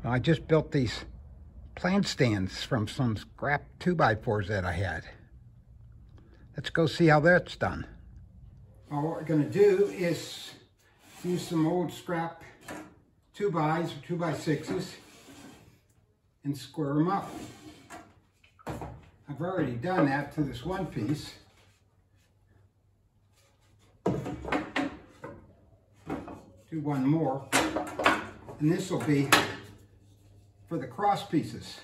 I just built these plant stands from some scrap 2x4s that I had. Let's go see how that's done. Well, what we're going to do is use some old scrap 2x or 2x6s and square them up. I've already done that to this one piece. Do one more, and this will be for the cross pieces,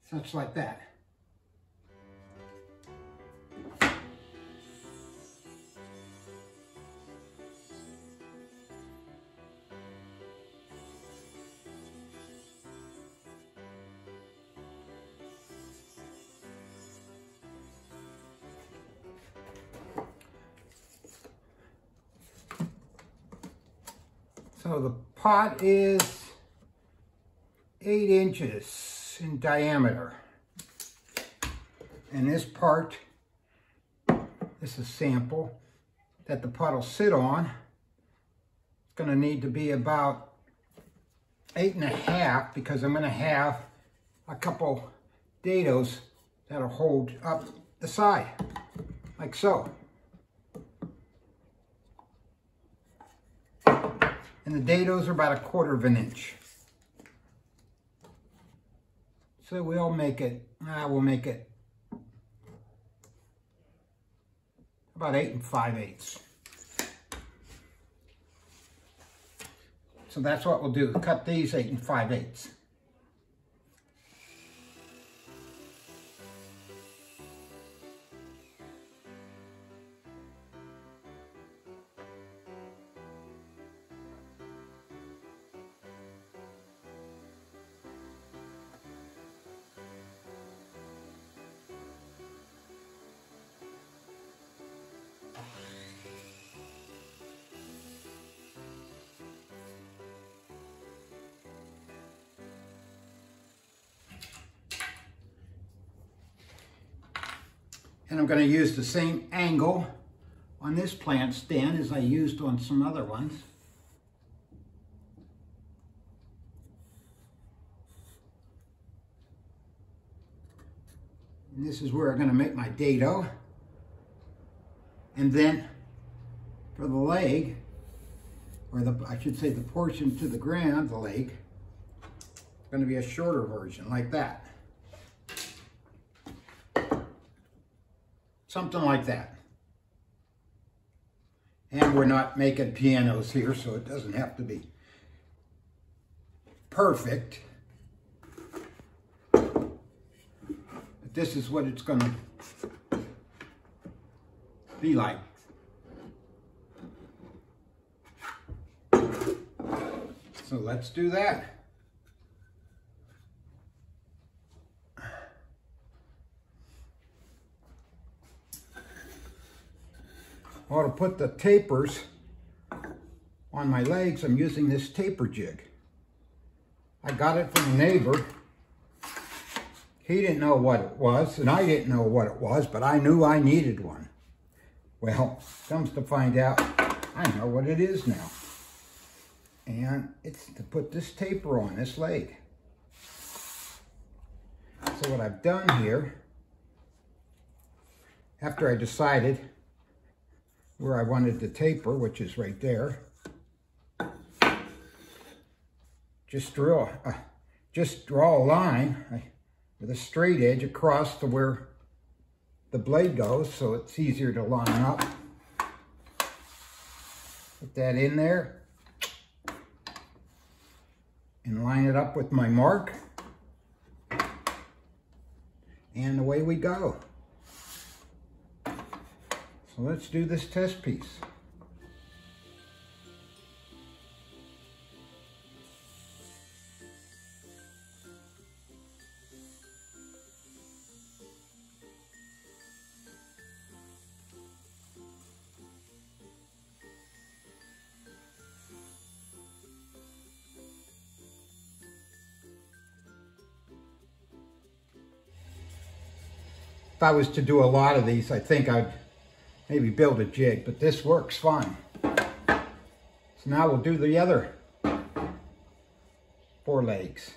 such like that. So the pot is 8 inches in diameter. And this part, this is sample that the pot will sit on. It's going to need to be about 8.5 because I'm going to have a couple dados that'll hold up the side, like so. And the dados are about 1/4 inch. So we'll make it, we'll make it about 8 5/8. So that's what we'll do, cut these 8 5/8. And I'm going to use the same angle on this plant stand as I used on some other ones. And this is where I'm going to make my dado. And then for the leg, or I should say the portion to the ground, the leg, it's going to be a shorter version like that. Something like that. And we're not making pianos here, so it doesn't have to be perfect. But this is what it's going to be like. So let's do that. Well, to put the tapers on my legs, I'm using this taper jig. I got it from a neighbor. He didn't know what it was, and I didn't know what it was, but I knew I needed one. Well, comes to find out, I know what it is now. And it's to put this taper on this leg. So what I've done here, after I decided where I wanted the taper, which is right there, just draw a line with a straight edge across to where the blade goes, so it's easier to line up. Put that in there and line it up with my mark, and away we go. So let's do this test piece. If I was to do a lot of these, I think I'd maybe build a jig, but this works fine. So now we'll do the other forelegs.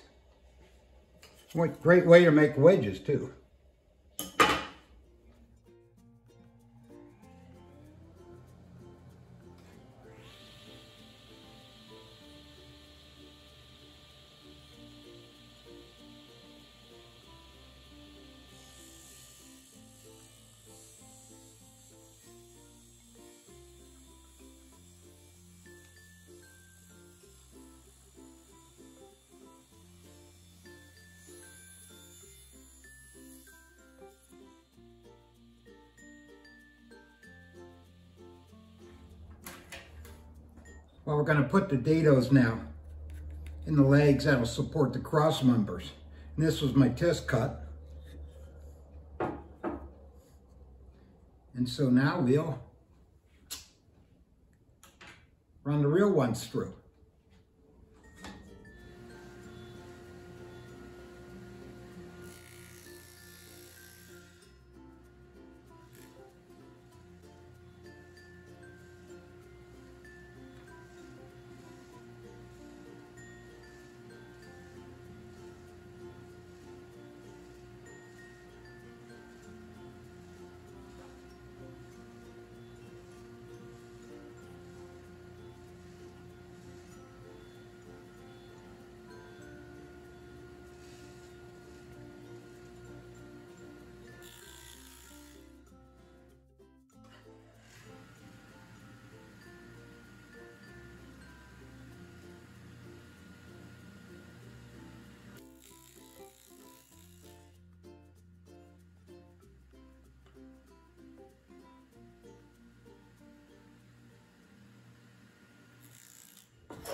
What great way to make wedges too. Well, we're going to put the dados now in the legs that'll support the cross members. And this was my test cut. And so now we'll run the real ones through.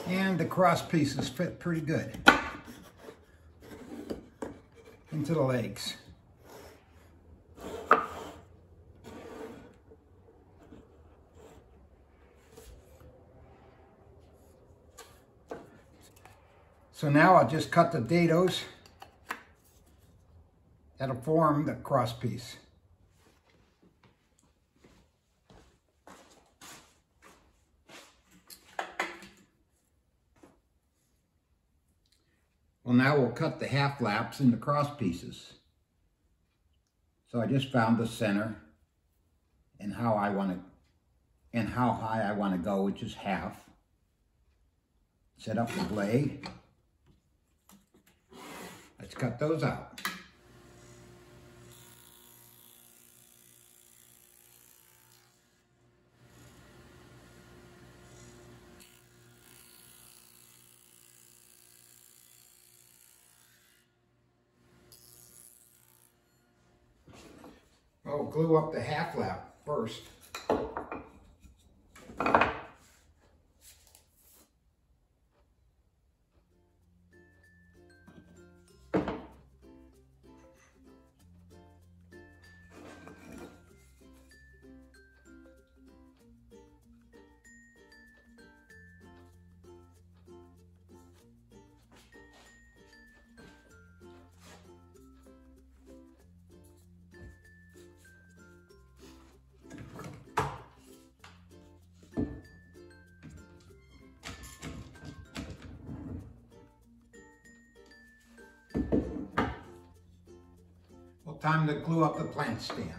And the cross pieces fit pretty good into the legs. So now I'll just cut the dados that'll form the cross piece. Well, now we'll cut the half laps into cross pieces. So I just found the center and how I want to, and how high I want to go, which is half. Set up the blade. Let's cut those out. Well, glue up the half lap first. Well, time to glue up the plant stand.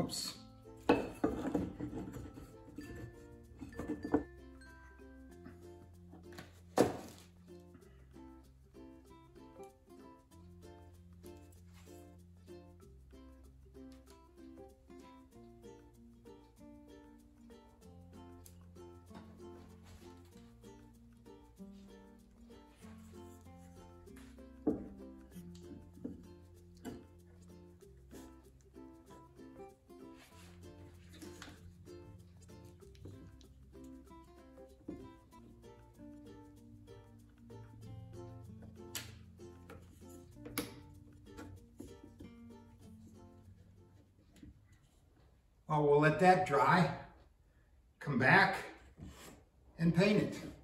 bumps. Well, we'll let that dry, come back and paint it.